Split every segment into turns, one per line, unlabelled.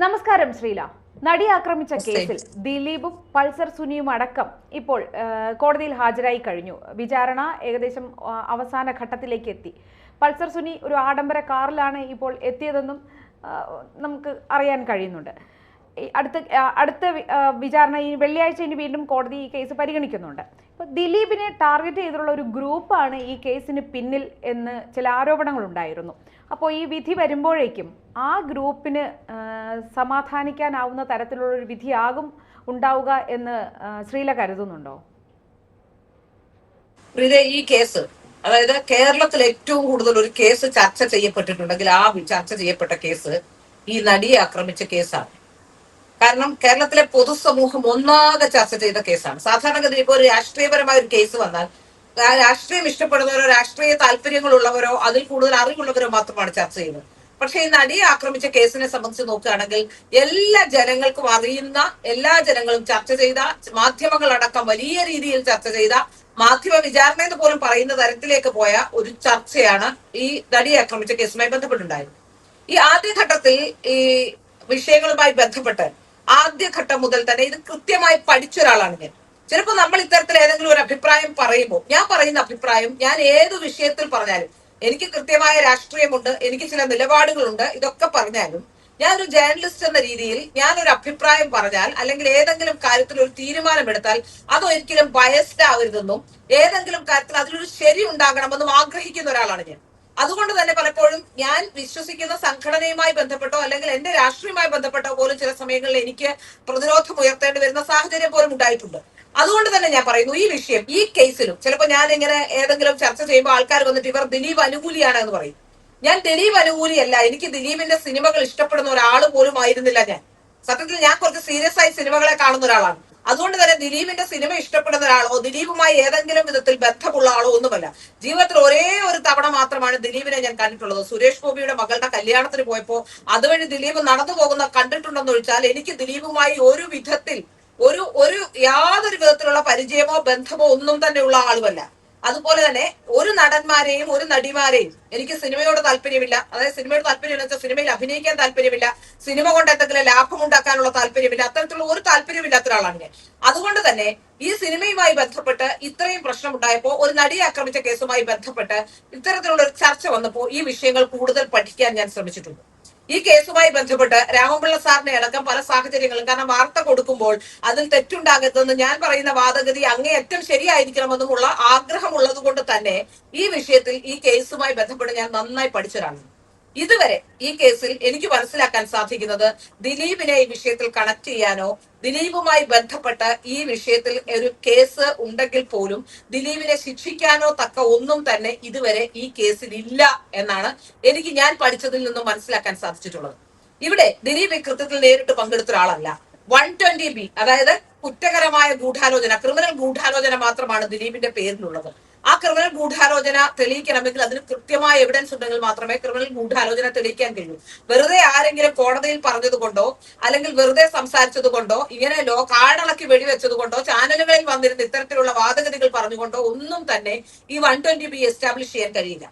നമസ്കാരം ശ്രീല. നടി ആക്രമിച്ച കേസിൽ ദിലീപും പൾസർ സുനിയും അടക്കം ഇപ്പോൾ കോടതിയിൽ ഹാജരായി കഴിഞ്ഞു. വിചാരണ ഏകദേശം അവസാന ഘട്ടത്തിലേക്ക് എത്തി. പൾസർ സുനി ഒരു ആഡംബര കാറിലാണ് ഇപ്പോൾ എത്തിയതെന്നും നമുക്ക് അറിയാൻ കഴിയുന്നുണ്ട്. അടുത്ത വിചാരണ ഈ വെള്ളിയാഴ്ച ഇനി വീണ്ടും കോടതി ഈ കേസ് പരിഗണിക്കുന്നുണ്ട്. ഇപ്പോൾ ദിലീപിനെ ടാർഗറ്റ് ചെയ്തുള്ള ഒരു ഗ്രൂപ്പാണ് ഈ കേസിന് പിന്നിൽ എന്ന് ചില ആരോപണങ്ങളുണ്ടായിരുന്നു. അപ്പോൾ ഈ വിധി വരുമ്പോഴേക്കും ആ ഗ്രൂപ്പിന് സമാധാനിക്കാനാവുന്ന തരത്തിലുള്ള ഒരു വിധിയാകും ഉണ്ടാവുക എന്ന് ശ്രീല കരുതുന്നുണ്ടോ?
ഈ കേസ്, അതായത് കേരളത്തിൽ ഏറ്റവും കൂടുതൽ ഒരു കേസ് ചർച്ച ചെയ്യപ്പെട്ടിട്ടുണ്ടെങ്കിൽ ആ ചർച്ച ചെയ്യപ്പെട്ട കേസ് ഈ നടിയെ ആക്രമിച്ച കേസാണ്. കാരണം കേരളത്തിലെ പൊതുസമൂഹം ഒന്നാകെ ചർച്ച ചെയ്ത കേസാണ്. സാധാരണഗതിയിൽ ഇപ്പോൾ ഒരു രാഷ്ട്രീയപരമായ ഒരു കേസ് വന്നാൽ രാഷ്ട്രീയം ഇഷ്ടപ്പെടുന്നവരോ രാഷ്ട്രീയ താല്പര്യങ്ങളുള്ളവരോ അതിൽ കൂടുതൽ അറിവുള്ളവരോ മാത്രമാണ് ചർച്ച ചെയ്യുന്നത്. പക്ഷെ ഈ നടിയെ ആക്രമിച്ച കേസിനെ സംബന്ധിച്ച് നോക്കുകയാണെങ്കിൽ എല്ലാ ജനങ്ങൾക്കും അറിയുന്ന, എല്ലാ ജനങ്ങളും ചർച്ച ചെയ്ത, മാധ്യമങ്ങളടക്കം വലിയ രീതിയിൽ ചർച്ച ചെയ്ത, മാധ്യമ വിചാരണ എന്ന് പോലും പറയുന്ന തരത്തിലേക്ക് പോയ ഒരു ചർച്ചയാണ് ഈ നടിയെ ആക്രമിച്ച കേസുമായി ബന്ധപ്പെട്ടുണ്ടായത്. ഈ ആദ്യഘട്ടത്തിൽ ഈ വിഷയങ്ങളുമായി ബന്ധപ്പെട്ട് ആദ്യഘട്ടം മുതൽ തന്നെ ഇത് കൃത്യമായി പഠിച്ച ഒരാളാണ് ഞാൻ. ചിലപ്പോൾ നമ്മൾ ഇത്തരത്തിൽ ഏതെങ്കിലും ഒരു അഭിപ്രായം പറയുമ്പോൾ, ഞാൻ പറയുന്ന അഭിപ്രായം ഞാൻ ഏത് വിഷയത്തിൽ പറഞ്ഞാലും, എനിക്ക് കൃത്യമായ രാഷ്ട്രീയമുണ്ട്, എനിക്ക് ചില നിലപാടുകളുണ്ട്, ഇതൊക്കെ പറഞ്ഞാലും ഞാനൊരു ജേർണലിസ്റ്റ് എന്ന രീതിയിൽ ഞാനൊരു അഭിപ്രായം പറഞ്ഞാൽ അല്ലെങ്കിൽ ഏതെങ്കിലും കാര്യത്തിൽ ഒരു തീരുമാനമെടുത്താൽ അതൊരിക്കലും ബയസ്ഡ് ആവരുതെന്നും ഏതെങ്കിലും കാര്യത്തിൽ അതിലൊരു ശരി ഉണ്ടാകണമെന്നും ആഗ്രഹിക്കുന്ന ഒരാളാണ് ഞാൻ. അതുകൊണ്ട് തന്നെ പലപ്പോഴും ഞാൻ വിശ്വസിക്കുന്ന സംഘടനയുമായി ബന്ധപ്പെട്ടോ അല്ലെങ്കിൽ എന്റെ രാഷ്ട്രീയവുമായി ബന്ധപ്പെട്ടോ പോലും ചില സമയങ്ങളിൽ എനിക്ക് പ്രതിരോധം ഉയർത്തേണ്ടി വരുന്ന സാഹചര്യം പോലും ഉണ്ടായിട്ടുണ്ട്. അതുകൊണ്ട് തന്നെ ഞാൻ പറയുന്നു, ഈ വിഷയം, ഈ കേസിലും ചിലപ്പോൾ ഞാൻ ഇങ്ങനെ ഏതെങ്കിലും ചർച്ച ചെയ്യുമ്പോൾ ആൾക്കാർ വന്നിട്ട് ഇവർ ദിലീപ് അനുകൂലിയാണ് എന്ന് പറയും. ഞാൻ ദിലീപ് അനുകൂലിയല്ല. എനിക്ക് ദിലീപിന്റെ സിനിമകൾ ഇഷ്ടപ്പെടുന്ന ഒരാൾ പോലും ആയിരുന്നില്ല ഞാൻ. സത്യത്തിൽ ഞാൻ കുറച്ച് സീരിയസ് ആയി സിനിമകളെ കാണുന്ന ഒരാളാണ്. അതുകൊണ്ട് തന്നെ ദിലീപിന്റെ സിനിമ ഇഷ്ടപ്പെടുന്ന ഒരാളോ ദിലീപുമായി ഏതെങ്കിലും വിധത്തിൽ ബന്ധമുള്ള ആളോ ഒന്നുമല്ല. ജീവിതത്തിൽ ഒരേ ഒരു തവണ മാത്രമാണ് ദിലീപിനെ ഞാൻ കണ്ടിട്ടുള്ളത്. സുരേഷ് ഗോപിയുടെ മകളുടെ കല്യാണത്തിന് പോയപ്പോ അതുവഴി ദിലീപ് നടന്നു പോകുന്ന കണ്ടിട്ടുണ്ടെന്ന് ഒഴിച്ചാൽ എനിക്ക് ദിലീപുമായി ഒരു വിധത്തിൽ ഒരു യാതൊരു വിധത്തിലുള്ള പരിചയമോ ബന്ധമോ ഒന്നും തന്നെ ഉള്ള ആളുമല്ല. അതുപോലെ തന്നെ ഒരു നടന്മാരെയും ഒരു നടിമാരെയും എനിക്ക് സിനിമയോട് താല്പര്യമില്ല. അതായത് സിനിമയോട് താല്പര്യം എന്ന് വെച്ചാൽ സിനിമയിൽ അഭിനയിക്കാൻ താല്പര്യമില്ല, സിനിമ കൊണ്ട് എന്തെങ്കിലും ലാഭം ഉണ്ടാക്കാനുള്ള താല്പര്യമില്ല, അത്തരത്തിലുള്ള ഒരു താല്പര്യമില്ലാത്ത ഒരാളാണ് ഞാൻ. അതുകൊണ്ട് തന്നെ ഈ സിനിമയുമായി ബന്ധപ്പെട്ട് ഇത്രയും പ്രശ്നം ഉണ്ടായപ്പോൾ, ഒരു നടിയെ ആക്രമിച്ച കേസുമായി ബന്ധപ്പെട്ട് ഇത്തരത്തിലുള്ള ഒരു ചർച്ച വന്നപ്പോൾ ഈ വിഷയങ്ങൾ കൂടുതൽ പഠിക്കാൻ ഞാൻ ശ്രമിച്ചിട്ടുണ്ട്. ഈ കേസുമായി ബന്ധപ്പെട്ട് രാമപിള്ള സാറിനെ അടക്കം പല സാഹചര്യങ്ങളും, കാരണം വാർത്ത കൊടുക്കുമ്പോൾ അതിൽ തെറ്റുണ്ടാകരുതെന്ന് ഞാൻ പറയുന്ന വാദഗതി അങ്ങേയറ്റം ശരിയായിരിക്കണമെന്നുമുള്ള ആഗ്രഹമുള്ളത് കൊണ്ട് തന്നെ ഈ വിഷയത്തിൽ ഈ കേസുമായി ബന്ധപ്പെട്ട് ഞാൻ നന്നായി പഠിച്ചൊരാളാണ്. ഇതുവരെ ഈ കേസിൽ എനിക്ക് മനസ്സിലാക്കാൻ സാധിക്കുന്നത് ദിലീപിനെ ഈ വിഷയത്തിൽ കണക്ട് ചെയ്യാനോ ദിലീപുമായി ബന്ധപ്പെട്ട ഈ വിഷയത്തിൽ ഒരു കേസ് ഉണ്ടെങ്കിൽ പോലും ദിലീപിനെ ശിക്ഷിക്കാനോ തക്ക ഒന്നും തന്നെ ഇതുവരെ ഈ കേസിൽ ഇല്ല എന്നാണ് എനിക്ക് ഞാൻ പഠിച്ചതിൽ നിന്നും മനസ്സിലാക്കാൻ സാധിച്ചിട്ടുള്ളത്. ഇവിടെ ദിലീപ് ഈ കൃത്യത്തിൽ നേരിട്ട് പങ്കെടുത്ത ഒരാളല്ല. 120B, അതായത് കുറ്റകരമായ ഗൂഢാലോചന, ക്രിമിനൽ ഗൂഢാലോചന മാത്രമാണ് ദിലീപിന്റെ പേരിലുള്ളത്. ആ ക്രിമിനൽ ഗൂഢാലോചന തെളിയിക്കണമെങ്കിൽ അതിന് കൃത്യമായ എവിഡൻസ് ഉണ്ടെങ്കിൽ മാത്രമേ ക്രിമിനൽ ഗൂഢാലോചന തെളിയിക്കാൻ കഴിയൂ. വെറുതെ ആരെങ്കിലും കോടതിയിൽ പറഞ്ഞത് കൊണ്ടോ അല്ലെങ്കിൽ വെറുതെ സംസാരിച്ചത് കൊണ്ടോ ഇങ്ങനെ കാടളക്കി വെടിവെച്ചത് കൊണ്ടോ ചാനലുകളിൽ വന്നിരുന്ന ഇത്തരത്തിലുള്ള വാദഗതികൾ പറഞ്ഞുകൊണ്ടോ ഒന്നും തന്നെ ഈ 120B എസ്റ്റാബ്ലിഷ് ചെയ്യാൻ കഴിയില്ല.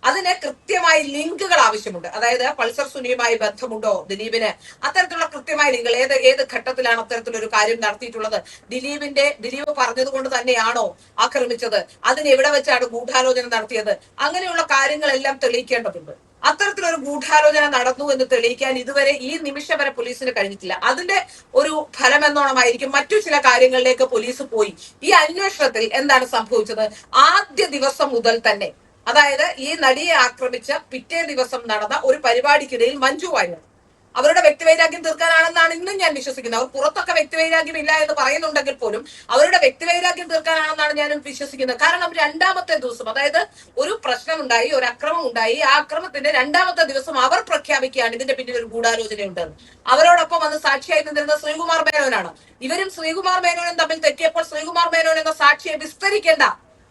അതിന് കൃത്യമായ ലിങ്കുകൾ ആവശ്യമുണ്ട്. അതായത് പൾസർ സുനിയുമായി ബന്ധമുണ്ടോ ദിലീപിന്, അത്തരത്തിലുള്ള കൃത്യമായ ലിങ്കുകൾ, ഏത് ഘട്ടത്തിലാണ് അത്തരത്തിലൊരു കാര്യം നടത്തിയിട്ടുള്ളത്, ദിലീപ് പറഞ്ഞത് കൊണ്ട് തന്നെയാണോ ആക്രമിച്ചത്, അതിന് എവിടെ വെച്ചാണ് ഗൂഢാലോചന നടത്തിയത്, അങ്ങനെയുള്ള കാര്യങ്ങളെല്ലാം തെളിയിക്കേണ്ടതുണ്ട്. അത്തരത്തിലൊരു ഗൂഢാലോചന നടന്നു എന്ന് തെളിയിക്കാൻ ഇതുവരെ ഈ നിമിഷം വരെ പോലീസിന് കഴിഞ്ഞിട്ടില്ല. അതിന്റെ ഒരു ഫലം എന്നോണമായിരിക്കും മറ്റു ചില കാര്യങ്ങളിലേക്ക് പോലീസ് പോയി. ഈ അന്വേഷണത്തിൽ എന്താണ് സംഭവിച്ചത്, ആദ്യ ദിവസം മുതൽ തന്നെ, അതായത് ഈ നടിയെ ആക്രമിച്ച പിറ്റേ ദിവസം നടന്ന ഒരു പരിപാടിക്കിടയിൽ മഞ്ജു വാര്യർ അവരുടെ വ്യക്തിവൈരാഗ്യം തീർക്കാനാണെന്നാണ് ഇന്നും ഞാൻ വിശ്വസിക്കുന്നത്. അവർ പുറത്തൊക്കെ വ്യക്തിവൈരാഗ്യം ഇല്ല എന്ന് പറയുന്നുണ്ടെങ്കിൽ പോലും അവരുടെ വ്യക്തിവൈരാഗ്യം തീർക്കാനാണെന്നാണ് ഞാൻ വിശ്വസിക്കുന്നത്. കാരണം രണ്ടാമത്തെ ദിവസം, അതായത് ഒരു പ്രശ്നമുണ്ടായി, ഒരു അക്രമം ഉണ്ടായി, ആ അക്രമത്തിന്റെ രണ്ടാമത്തെ ദിവസം അവർ പ്രഖ്യാപിക്കുകയാണ് ഇതിന്റെ പിന്നിൽ ഒരു ഗൂഢാലോചനയുണ്ടെന്ന്. അവരോടൊപ്പം വന്ന് സാക്ഷിയായി നിന്നിരുന്ന ശ്രീകുമാർ മേനോനാണ്. ഇവരും ശ്രീകുമാർ മേനോനും തമ്മിൽ തെറ്റിയപ്പോൾ ശ്രീകുമാർ മേനോൻ എന്ന സാക്ഷിയെ വിസ്തരിക്കേണ്ട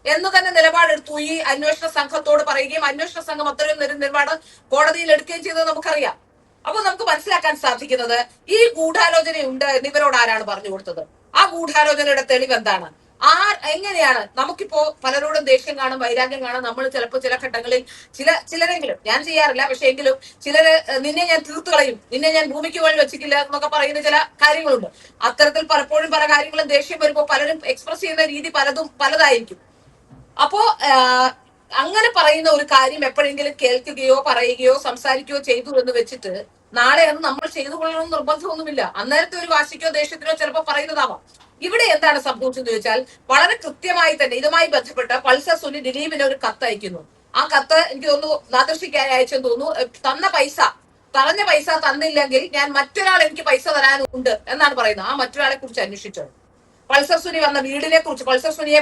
എന്ന് തന്നെ നിലപാടെടുത്തു ഈ അന്വേഷണ സംഘത്തോട് പറയുകയും അന്വേഷണ സംഘം അത്രയും നിലപാട് കോടതിയിൽ എടുക്കുകയും ചെയ്തത് നമുക്കറിയാം. അപ്പൊ നമുക്ക് മനസ്സിലാക്കാൻ സാധിക്കുന്നത് ഈ ഗൂഢാലോചനയുണ്ട് എന്നിവരോട് ആരാണ് പറഞ്ഞു കൊടുത്തത്, ആ ഗൂഢാലോചനയുടെ തെളിവ് എന്താണ്, എങ്ങനെയാണ് നമുക്കിപ്പോ പലരോടും ദേഷ്യം കാണും, വൈരാഗ്യം കാണും. നമ്മൾ ചിലപ്പോൾ ചില ഘട്ടങ്ങളിൽ ചിലരെങ്കിലും, ഞാൻ ചെയ്യാറില്ല, പക്ഷെ എങ്കിലും ചിലര് നിന്നെ ഞാൻ തീർത്തു കളയും, നിന്നെ ഞാൻ ഭൂമിക്ക് മുകളിൽ വെച്ചിട്ടില്ല എന്നൊക്കെ പറയുന്ന ചില കാര്യങ്ങളുണ്ട്. അത്തരത്തിൽ പലപ്പോഴും പല കാര്യങ്ങളും ദേഷ്യം വരുമ്പോൾ പലരും എക്സ്പ്രസ് ചെയ്യുന്ന രീതി പലതായിരിക്കും. അപ്പോ അങ്ങനെ പറയുന്ന ഒരു കാര്യം എപ്പോഴെങ്കിലും കേൾക്കുകയോ പറയുകയോ സംസാരിക്കുകയോ ചെയ്തു എന്ന് വെച്ചിട്ട് നാളെ അത് നമ്മൾ ചെയ്തു കൊള്ളണമെന്ന് നിർബന്ധമൊന്നുമില്ല. അന്നേരത്തെ ഒരു വാശിക്കോ ദേഷ്യത്തിനോ ചിലപ്പോൾ പറയുന്നതാവാം. ഇവിടെ എന്താണ് സംഭവിച്ചെന്ന് ചോദിച്ചാൽ വളരെ കൃത്യമായി തന്നെ ഇതുമായി ബന്ധപ്പെട്ട് പൾസർ സുനി ദിലീപിന് ഒരു കത്ത് അയക്കുന്നു. ആ കത്ത് എനിക്ക് തോന്നുന്നു നാദർശിക്കായി അയച്ചെന്ന് തോന്നുന്നു. പറഞ്ഞ പൈസ തന്നില്ലെങ്കിൽ ഞാൻ മറ്റൊരാൾ എനിക്ക് പൈസ തരാനുണ്ട് എന്നാണ് പറയുന്നത്. ആ മറ്റൊരാളെ കുറിച്ച് അന്വേഷിച്ചത്, പൾസർ സുനി വന്ന വീടിനെ കുറിച്ച്, പൾസർ സുനിയെ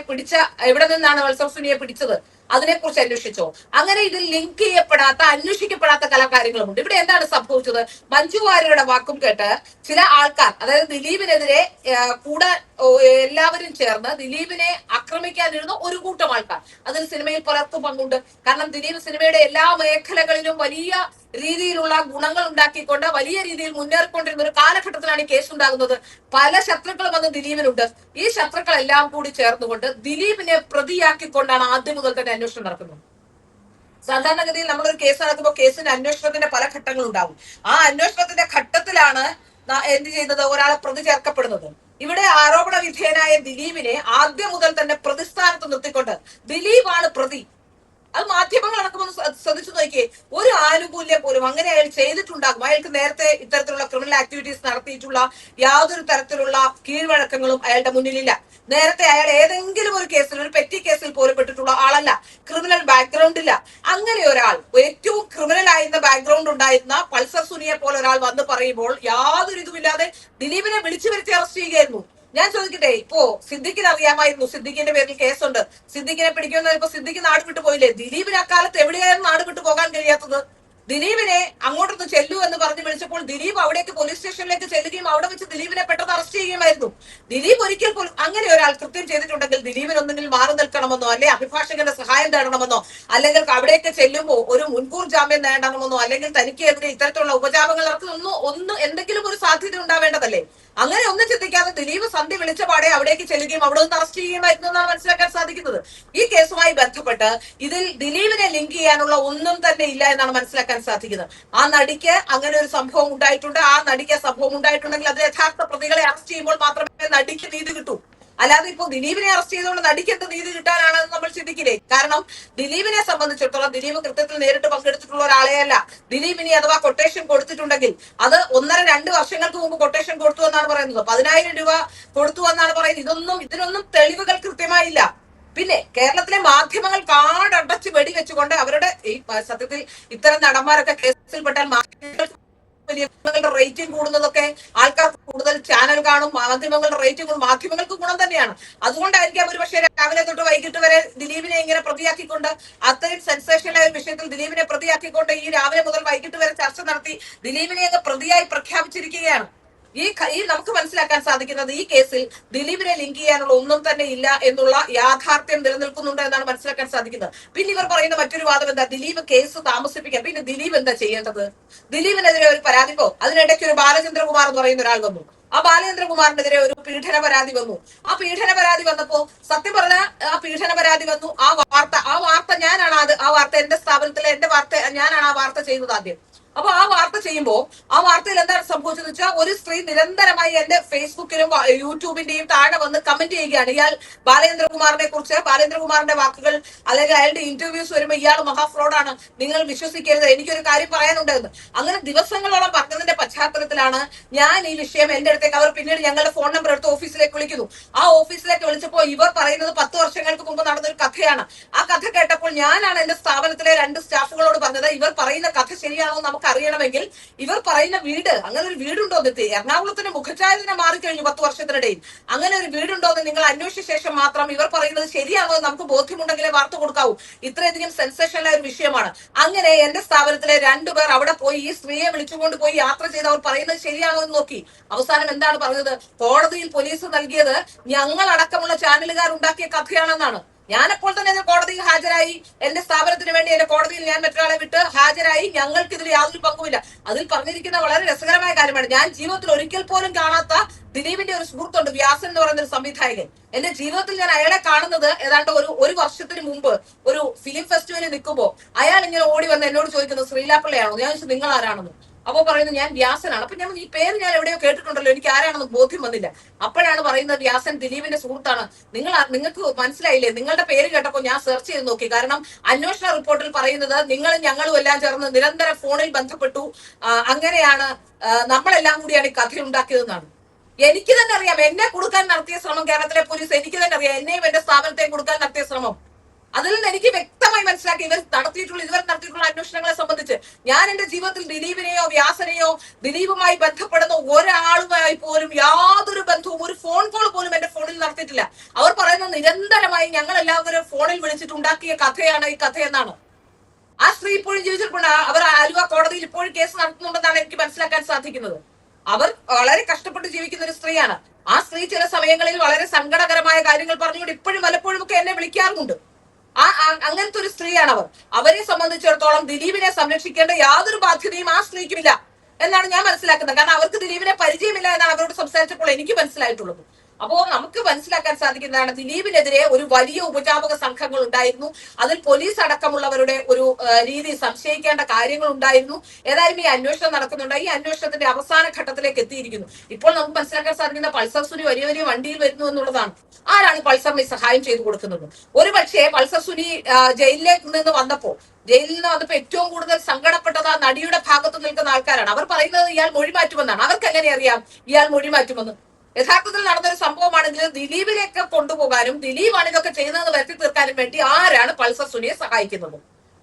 എവിടെ നിന്നാണ് പൾസർ സുനിയെ പിടിച്ചത് അതിനെക്കുറിച്ച് അന്വേഷിച്ചോ. അങ്ങനെ ഇതിൽ ലിങ്ക് ചെയ്യപ്പെടാത്ത, അന്വേഷിക്കപ്പെടാത്ത പല കാര്യങ്ങളുമുണ്ട്. ഇവിടെ എന്താണ് സംഭവിച്ചത്? മഞ്ജു വാര്യരുടെ വാക്കും കേട്ട് ചില ആൾക്കാർ, അതായത് ദിലീപിനെതിരെ കൂടെ എല്ലാവരും ചേർന്ന് ദിലീപിനെ ആക്രമിക്കാനിരുന്ന ഒരു കൂട്ടം ആൾക്കാർ, അതിൽ സിനിമയിൽ പലർക്കും പങ്കുണ്ട്. കാരണം ദിലീപ് സിനിമയുടെ എല്ലാ മേഖലകളിലും വലിയ രീതിയിലുള്ള ഗുണങ്ങൾ ഉണ്ടാക്കിക്കൊണ്ട് വലിയ രീതിയിൽ മുന്നേറിക്കൊണ്ടിരുന്ന ഒരു കാലഘട്ടത്തിലാണ് ഈ കേസ് ഉണ്ടാകുന്നത്. പല ശത്രുക്കളും വന്ന് ദിലീപിനുണ്ട്. ഈ ശത്രുക്കളെല്ലാം കൂടി ചേർന്നുകൊണ്ട് ദിലീപിനെ പ്രതിയാക്കിക്കൊണ്ടാണ് ആദ്യം മുതൽ തന്നെ അന്വേഷണം നടക്കുന്നത്. സാധാരണഗതിയിൽ നമ്മളൊരു കേസ് നടക്കുമ്പോൾ കേസിന്റെ അന്വേഷണത്തിന്റെ പല ഘട്ടങ്ങൾ ഉണ്ടാവും. ആ അന്വേഷണത്തിന്റെ ഘട്ടത്തിലാണ് എന്ത് ചെയ്യുന്നത്, ഒരാളെ പ്രതി ചേർക്കപ്പെടുന്നത്. ഇവിടെ ആരോപണ വിധേയനായ ദിലീപിനെ ആദ്യം മുതൽ തന്നെ പ്രതിസ്ഥാനത്ത് നിർത്തിക്കൊണ്ട് ദിലീപാണ് പ്രതി. അത് മാധ്യമങ്ങൾ അടക്കമൊന്ന് ശ്രദ്ധിച്ചു നോക്കിയേ. ഒരു ആനുകൂല്യം പോലും അങ്ങനെ അയാൾ ചെയ്തിട്ടുണ്ടാകും. അയാൾക്ക് നേരത്തെ ഇത്തരത്തിലുള്ള ക്രിമിനൽ ആക്ടിവിറ്റീസ് നടത്തിയിട്ടുള്ള യാതൊരു തരത്തിലുള്ള കീഴ്വഴക്കങ്ങളും അയാളുടെ മുന്നിലില്ല. നേരത്തെ അയാൾ ഏതെങ്കിലും ഒരു കേസിൽ, ഒരു പെറ്റി കേസിൽ പോലും പെട്ടിട്ടുള്ള ആളല്ല. ക്രിമിനൽ ബാക്ക്ഗ്രൗണ്ട് ഇല്ല. അങ്ങനെ ഒരാൾ, ഏറ്റവും ക്രിമിനൽ ആയിരുന്ന ബാക്ക്ഗ്രൗണ്ട് ഉണ്ടായിരുന്ന പൾസർ സുനിയെ പോലെ ഒരാൾ വന്ന് പറയുമ്പോൾ യാതൊരു ഇതുമില്ലാതെ ദിലീപിനെ വിളിച്ചു വരുത്തി അറസ്റ്റ് ചെയ്യുകയായിരുന്നു. ഞാൻ ചോദിക്കട്ടെ, ഇപ്പോ സിദ്ദിഖിന് അറിയാമായിരുന്നു സിദ്ദിഖിന്റെ പേരിൽ കേസുണ്ട്, സിദ്ദിഖിനെ പിടിക്കുന്ന ഇപ്പൊ സിദ്ദിഖ് നാട് വിട്ടു പോയില്ലേ? ദിലീപിന് അക്കാലത്ത് എവിടെയായിരുന്നു നാട് വിട്ടു പോകാൻ കഴിയാത്തത്? ദിലീപിനെ അങ്ങോട്ടൊന്ന് ചെല്ലൂ എന്ന് പറഞ്ഞ് വിളിച്ചപ്പോൾ ദിലീപ് അവിടേക്ക് പോലീസ് സ്റ്റേഷനിലേക്ക് ചെല്ലുകയും അവിടെ വെച്ച് ദിലീപിനെ പെട്ടെന്ന് അറസ്റ്റ് ചെയ്യുകയുമായിരുന്നു. ദിലീപ് ഒരിക്കൽ പോലും അങ്ങനെ ഒരാൾ കൃത്യം ചെയ്തിട്ടുണ്ടെങ്കിൽ ദിലീപിന് ഒന്നെങ്കിൽ മാറി നിൽക്കണമെന്നോ, അല്ലെ അഭിഭാഷകന്റെ സഹായം തേടണമെന്നോ, അല്ലെങ്കിൽ അവിടേക്ക് ചെല്ലുമ്പോൾ ഒരു മുൻകൂർ ജാമ്യം നേടണമെന്നോ, അല്ലെങ്കിൽ തനിക്കെതിരെ ഇത്തരത്തിലുള്ള ഉപജാപങ്ങൾ ഒന്ന് എന്തെങ്കിലും ഒരു സാധ്യത ഉണ്ടാവേണ്ടതല്ലേ? അങ്ങനെ ഒന്നും ചിന്തിക്കാതെ ദിലീപ് സന്ധ്യ വിളിച്ച പാടെ അവിടേക്ക് ചെല്ലുകയും അവിടെ നിന്ന് അറസ്റ്റ് ചെയ്യുകയുമായിരുന്നു എന്നാണ് മനസ്സിലാക്കാൻ സാധിക്കുന്നത്. ഈ കേസുമായി ബന്ധപ്പെട്ട് ഇതിൽ ദിലീപിനെ ലിങ്ക് ചെയ്യാനുള്ള ഒന്നും തന്നെ ഇല്ല എന്നാണ് മനസ്സിലാക്കാൻ സാധിക്കുന്നത്. ആ നടിക്ക് അങ്ങനെ ഒരു സംഭവം ഉണ്ടായിട്ടുണ്ട്. ആ നടിക്ക് സംഭവം ഉണ്ടായിട്ടുണ്ടെങ്കിൽ അത് യഥാർത്ഥ പ്രതികളെ അറസ്റ്റ് ചെയ്യുമ്പോൾ മാത്രമേ നടിക്ക് നീതി കിട്ടൂ. അല്ലാതെ ഇപ്പോൾ ദിലീപിനെ അറസ്റ്റ് ചെയ്തുകൊണ്ട് നടിക്ക് എന്ത് നീതി കിട്ടാനാണെന്ന് നമ്മൾ ചിന്തിക്കില്ലേ? കാരണം ദിലീപിനെ സംബന്ധിച്ചിടത്തോളം ദിലീപ് കൃത്യത്തിൽ നേരിട്ട് പങ്കെടുത്തിട്ടുള്ള ഒരാളെയല്ല. ദിലീപിന് അഥവാ കൊട്ടേഷൻ കൊടുത്തിട്ടുണ്ടെങ്കിൽ അത് 1.5-2 വർഷങ്ങൾക്ക് മുമ്പ് കൊട്ടേഷൻ കൊടുത്തു എന്നാണ് പറയുന്നത്. 10,000 രൂപ കൊടുത്തു എന്നാണ് പറയുന്നത്. ഇതിനൊന്നും തെളിവുകൾ കൃത്യമായില്ല. പിന്നെ കേരളത്തിലെ മാധ്യമങ്ങൾ കാടടച്ച് വെടിവെച്ചുകൊണ്ട് അവരുടെ ഈ സത്യത്തിൽ ഇത്തരം നടന്മാരൊക്കെ കേസിൽപ്പെട്ടാൽ മാധ്യമങ്ങളുടെ റേറ്റിംഗ് കൂടുന്നതൊക്കെ ആൾക്കാർ കൂടുതൽ ചാനൽ കാണും. മാധ്യമങ്ങളുടെ റേറ്റിംഗ് മാധ്യമങ്ങൾക്ക് ഗുണം തന്നെയാണ്. അതുകൊണ്ടായിരിക്കാം ഒരു പക്ഷേ രാവിലെ തൊട്ട് വൈകിട്ട് വരെ ദിലീപിനെ ഇങ്ങനെ പ്രതിയാക്കിക്കൊണ്ട്, അത്രയും സെൻസേഷനായ ഒരു വിഷയത്തിൽ ദിലീപിനെ പ്രതിയാക്കിക്കൊണ്ട് ഈ രാവിലെ മുതൽ വൈകിട്ട് വരെ ചർച്ച നടത്തി ദിലീപിനെ അങ്ങ് പ്രതിയായി പ്രഖ്യാപിച്ചിരിക്കുകയാണ്. ഈ നമുക്ക് മനസ്സിലാക്കാൻ സാധിക്കുന്നത് ഈ കേസിൽ ദിലീപിനെ ലിങ്ക് ചെയ്യാനുള്ള ഒന്നും തന്നെ ഇല്ല എന്നുള്ള യാഥാർത്ഥ്യം നിലനിൽക്കുന്നുണ്ട് എന്നാണ് മനസ്സിലാക്കാൻ സാധിക്കുന്നത്. പിന്നെ ഇവർ പറയുന്ന മറ്റൊരു വാദം എന്താ, ദിലീപ് കേസ് താമസിപ്പിക്കാം. പിന്നെ ദിലീപ് എന്താ ചെയ്യേണ്ടത്? ദിലീപിനെതിരെ ഒരു പരാതിപ്പോ അതിനിടയ്ക്ക് ഒരു ബാലചന്ദ്രകുമാർ എന്ന് പറയുന്ന ഒരാൾ വന്നു. ആ ബാലചന്ദ്രകുമാറിനെതിരെ ഒരു പീഡന പരാതി വന്നു. ആ പീഡന പരാതി വന്നപ്പോ സത്യം പറഞ്ഞ ആ പീഡന പരാതി വന്നു. ആ വാർത്ത ഞാനാണ് ആ വാർത്ത എന്റെ സ്ഥാപനത്തിലെ എന്റെ വാർത്ത ഞാനാണ് ആ വാർത്ത ചെയ്തത് ആദ്യം. അപ്പൊ ആ വാർത്ത ചെയ്യുമ്പോൾ ആ വാർത്തയിൽ എന്താണ് സംഭവിച്ചതെന്ന് വെച്ചാൽ ഒരു സ്ത്രീ നിരന്തരമായി എന്റെ ഫേസ്ബുക്കിലും യൂട്യൂബിന്റെയും താഴെ വന്ന് കമന്റ് ചെയ്യുകയാണ്. ഇയാൾ ബാലചന്ദ്രകുമാറിനെ കുറിച്ച്, ബാലചന്ദ്രകുമാറിന്റെ വാക്കുകൾ അല്ലെങ്കിൽ അയാളുടെ ഇന്റർവ്യൂസ് വരുമ്പോൾ ഇയാൾ മഹാഫ്രോഡാണ്, നിങ്ങൾ വിശ്വസിക്കരുത്, എനിക്കൊരു കാര്യം പറയാനുണ്ടെന്ന്. അങ്ങനെ ദിവസങ്ങളോളം പറഞ്ഞതിന്റെ പശ്ചാത്തലത്തിലാണ് ഞാൻ ഈ വിഷയം എന്റെ അടുത്തേക്ക്, അവർ പിന്നീട് ഞങ്ങളുടെ ഫോൺ നമ്പർ എടുത്ത് ഓഫീസിലേക്ക് വിളിക്കുന്നു. ആ ഓഫീസിലേക്ക് വിളിച്ചപ്പോൾ ഇവർ പറയുന്നത് 10 വർഷങ്ങൾക്ക് മുമ്പ് നടന്നൊരു കഥയാണ്. ആ കഥ കേട്ടപ്പോൾ ഞാനാണ് എന്റെ സ്ഥാപനത്തിലെ 2 സ്റ്റാഫുകളോട് പറഞ്ഞത്, ഇവർ പറയുന്ന കഥ ശരിയാണോ നമുക്ക് അറിയണമെങ്കിൽ ഇവർ പറയുന്ന വീട്, അങ്ങനെ ഒരു വീടുണ്ടോ എന്ന്, എറണാകുളത്തിന് മുഖച്ഛായ തന്നെ മാറിക്കഴിഞ്ഞു 10 വർഷത്തിനിടയിൽ, അങ്ങനെ ഒരു വീടുണ്ടോ എന്ന് നിങ്ങൾ അന്വേഷിച്ച ശേഷം മാത്രം ഇവർ പറയുന്നത് ശരിയാണോ എന്ന് നമുക്ക് ബോധ്യമുണ്ടെങ്കിലേ വാർത്ത കൊടുക്കാവൂ. ഇത്രയധികം സെൻസേഷനായ ഒരു വിഷയമാണ്. അങ്ങനെ എന്റെ സ്ഥാപനത്തിലെ 2 പേർ അവിടെ പോയി ഈ സ്ത്രീയെ വിളിച്ചുകൊണ്ട് പോയി യാത്ര ചെയ്ത് അവർ പറയുന്നത് ശരിയാണോ എന്ന് നോക്കി. അവസാനം എന്താണ് പറഞ്ഞത്? കോടതിയിൽ പോലീസ് നൽകിയത് ഞങ്ങൾ അടക്കമുള്ള ചാനലുകാർ ഉണ്ടാക്കിയ കഥയാണെന്നാണ്. ഞാനപ്പോൾ തന്നെ കോടതിയിൽ ഹാജരായി, എന്റെ സ്ഥാപനത്തിന് വേണ്ടി എന്റെ കോടതിയിൽ ഞാൻ മറ്റൊരാളെ വിട്ട് ഹാജരായി, ഞങ്ങൾക്ക് ഇതിൽ യാതൊരു പങ്കുമില്ല. അതിൽ പറഞ്ഞിരിക്കുന്ന വളരെ രസകരമായ കാര്യമാണ്, ഞാൻ ജീവിതത്തിൽ ഒരിക്കൽ പോലും കാണാത്ത ദിലീപിന്റെ ഒരു സുഹൃത്തുണ്ട്, വ്യാസൻ എന്ന് പറയുന്ന ഒരു സംവിധായകൻ. എന്റെ ജീവിതത്തിൽ ഞാൻ അയാളെ കാണുന്നത് ഏതാണ്ട് ഒരു വർഷത്തിന് മുമ്പ് ഒരു ഫിലിം ഫെസ്റ്റിവലിൽ നിൽക്കുമ്പോൾ അയാൾ ഇങ്ങനെ ഓടി വന്ന് എന്നോട് ചോദിക്കുന്നത് ശ്രീലാപ്പിള്ളയാണോ. ഞാൻ ചോദിച്ചു നിങ്ങൾ ആരാണെന്ന്. അപ്പൊ പറയുന്നത് ഞാൻ വ്യാസനാണ്. അപ്പൊ ഞാൻ ഈ പേര് ഞാൻ എവിടെയോ കേട്ടിട്ടുണ്ടല്ലോ, എനിക്ക് ആരാണെന്ന് ബോധ്യം വന്നില്ല. അപ്പോഴാണ് പറയുന്നത് വ്യാസൻ ദിലീപിന്റെ സുഹൃത്താണ്. നിങ്ങൾക്ക് മനസ്സിലായില്ലേ? നിങ്ങളുടെ പേര് കേട്ടപ്പോൾ ഞാൻ സെർച്ച് ചെയ്ത് നോക്കി. കാരണം അന്വേഷണ റിപ്പോർട്ടിൽ പറയുന്നത് നിങ്ങളും ഞങ്ങളും എല്ലാം ചേർന്ന് നിരന്തരം ഫോണിൽ ബന്ധപ്പെട്ടു, അങ്ങനെയാണ് നമ്മളെല്ലാം കൂടിയാണ് ഈ കഥ ഉണ്ടാക്കിയതെന്നാണ്. എനിക്ക് തന്നെ അറിയാം എന്നെ കൊടുക്കാൻ നടത്തിയ ശ്രമം കേരളത്തിലെ പോലീസ്, എനിക്ക് തന്നെ അറിയാം എന്നെയും എന്റെ സ്ഥാപനത്തെയും കൊടുക്കാൻ നടത്തിയ ശ്രമം. അതിൽ നിന്ന് എനിക്ക് വ്യക്തമായി മനസ്സിലാക്കി ഇതുവരെ നടത്തിയിട്ടുള്ള അന്വേഷണങ്ങളെ സംബന്ധിച്ച്. ഞാൻ എന്റെ ജീവിതത്തിൽ ദിലീപിനെയോ വ്യാസനെയോ ദിലീപുമായി ബന്ധപ്പെടുന്ന ഒരാളുമായി പോലും യാതൊരു ബന്ധവും, ഒരു ഫോൺ കോൾ പോലും എന്റെ ഫോണിൽ നടത്തിയിട്ടില്ല. അവർ പറയുന്നത് നിരന്തരമായി ഞങ്ങൾ എല്ലാവരും ഫോണിൽ വിളിച്ചിട്ട് ഉണ്ടാക്കിയ കഥയാണ് ഈ കഥയെന്നാണ്. ആ സ്ത്രീ ഇപ്പോഴും ജീവിച്ചിട്ടുണ്ട്. അവർ ആലുവ കോടതിയിൽ ഇപ്പോഴും കേസ് നടത്തുന്നുണ്ടെന്നാണ് എനിക്ക് മനസ്സിലാക്കാൻ സാധിക്കുന്നത്. അവർ വളരെ കഷ്ടപ്പെട്ട് ജീവിക്കുന്ന ഒരു സ്ത്രീയാണ്. ആ സ്ത്രീ ചില സമയങ്ങളിൽ വളരെ സങ്കടകരമായ കാര്യങ്ങൾ പറഞ്ഞുകൊണ്ട് ഇപ്പോഴും പലപ്പോഴും ഒക്കെ എന്നെ വിളിക്കാറുമുണ്ട്. അങ്ങനത്തെ ഒരു സ്ത്രീയാണ് അവർ. അവരെ സംബന്ധിച്ചിടത്തോളം ദിലീപിനെ സംരക്ഷിക്കേണ്ട യാതൊരു ബാധ്യതയും ആ സ്ത്രീക്കുമില്ല എന്നാണ് ഞാൻ മനസ്സിലാക്കുന്നത്. കാരണം അവർക്ക് ദിലീപിനെ പരിചയമില്ല എന്നാണ് അവരോട് സംസാരിച്ചപ്പോൾ എനിക്ക് മനസ്സിലായിട്ടുള്ളത്. അപ്പോ നമുക്ക് മനസ്സിലാക്കാൻ സാധിക്കുന്നതാണ് ദിലീപിനെതിരെ ഒരു വലിയ ഉപജാപക സംഘങ്ങൾ ഉണ്ടായിരുന്നു. അതിൽ പോലീസ് അടക്കമുള്ളവരുടെ ഒരു രീതി സംശയിക്കേണ്ട കാര്യങ്ങൾ ഉണ്ടായിരുന്നു. ഏതായാലും ഈ അന്വേഷണം നടക്കുന്നുണ്ട്. ഈ അന്വേഷണത്തിന്റെ അവസാന ഘട്ടത്തിലേക്ക് എത്തിയിരിക്കുന്നു. ഇപ്പോൾ നമുക്ക് മനസ്സിലാക്കാൻ സാധിക്കുന്ന പൾസർ സുനി വലിയ വലിയ വണ്ടിയിൽ വരുന്നു എന്നുള്ളതാണ്. ആരാണ് പൾസറിന് സഹായം ചെയ്തു കൊടുക്കുന്നത്? ഒരുപക്ഷെ പൾസർ സുനി ജയിലിലേക്ക് നിന്ന് വന്നപ്പോ ഏറ്റവും കൂടുതൽ സങ്കടപ്പെട്ടത് ആ നടിയുടെ ഭാഗത്ത് നിൽക്കുന്ന ആൾക്കാരാണ്. അവർ പറയുന്നത് ഇയാൾ മൊഴി മാറ്റുമെന്നാണ്. അവർക്ക് എങ്ങനെ അറിയാം ഇയാൾ മൊഴി മാറ്റുമെന്ന്? യഥാർത്ഥത്തിൽ നടന്നൊരു സംഭവമാണെങ്കിൽ ദിലീപിലേക്ക് കൊണ്ടുപോകാനും ദിലീപാണ് ഇതൊക്കെ ചെയ്യുന്നതെന്ന് വരുത്തി തീർക്കാനും വേണ്ടി ആരാണ് പൾസർ സുനിയെ സഹായിക്കുന്നത്?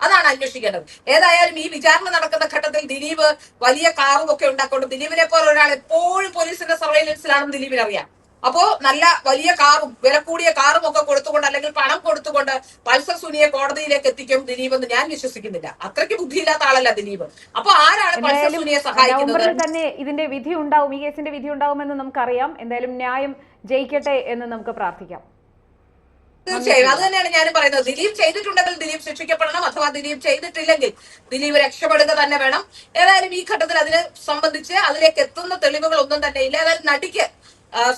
അതാണ് അന്വേഷിക്കേണ്ടത്. ഏതായാലും ഈ വിചാരണ നടക്കുന്ന ഘട്ടത്തിൽ ദിലീപ് വലിയ കാറും ഒക്കെ ഉണ്ടാക്കൊണ്ട് ദിലീപിനെ പോലെ ഒരാൾ എപ്പോഴും പോലീസിന്റെ സർവൈലൻസിലാണെന്ന് ദിലീപിന് അറിയാം. അപ്പോ നല്ല വലിയ കാറും വില കൂടിയ കാറും ഒക്കെ കൊടുത്തുകൊണ്ട് അല്ലെങ്കിൽ പണം കൊടുത്തുകൊണ്ട് പൾസർ സുനിയെ കോടതിയിലേക്ക് എത്തിക്കും ദിലീപ് എന്ന് ഞാൻ വിശ്വസിക്കുന്നില്ല. അത്രയ്ക്ക് ബുദ്ധിയില്ലാത്ത ആളല്ല ദിലീപ്. അപ്പൊ ആരാണ് പൾസർ സുനിയെ സഹായിക്കുന്നത്?
തന്നെ ഇതിന്റെ വിധി ഉണ്ടാവും, ഈ കേസിന്റെ വിധി ഉണ്ടാവുമെന്ന് നമുക്കറിയാം. എന്തായാലും ന്യായം ജയിക്കട്ടെ എന്ന് നമുക്ക് പ്രാർത്ഥിക്കാം.
തീർച്ചയായും അത് തന്നെയാണ് ഞാനും പറയുന്നത്. ദിലീപ് ചെയ്തിട്ടുണ്ടെങ്കിൽ ദിലീപ് ശിക്ഷിക്കപ്പെടണം. അഥവാ ദിലീപ് ചെയ്തിട്ടില്ലെങ്കിൽ ദിലീപ് രക്ഷപ്പെടുക തന്നെ വേണം. ഏതായാലും ഈ ഘട്ടത്തിൽ അതിനെ സംബന്ധിച്ച് അതിലേക്ക് എത്തുന്ന തെളിവുകൾ ഒന്നും തന്നെ ഇല്ല. ഏതായാലും നടിക്ക്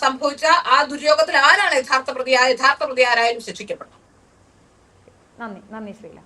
സംഭവിച്ച ആ ദുര്യോഗത്തിൽ ആരാണ് യഥാർത്ഥ പ്രതി ആരായാലും ശിക്ഷിക്കപ്പെടണം.
നന്ദി ശ്രീല.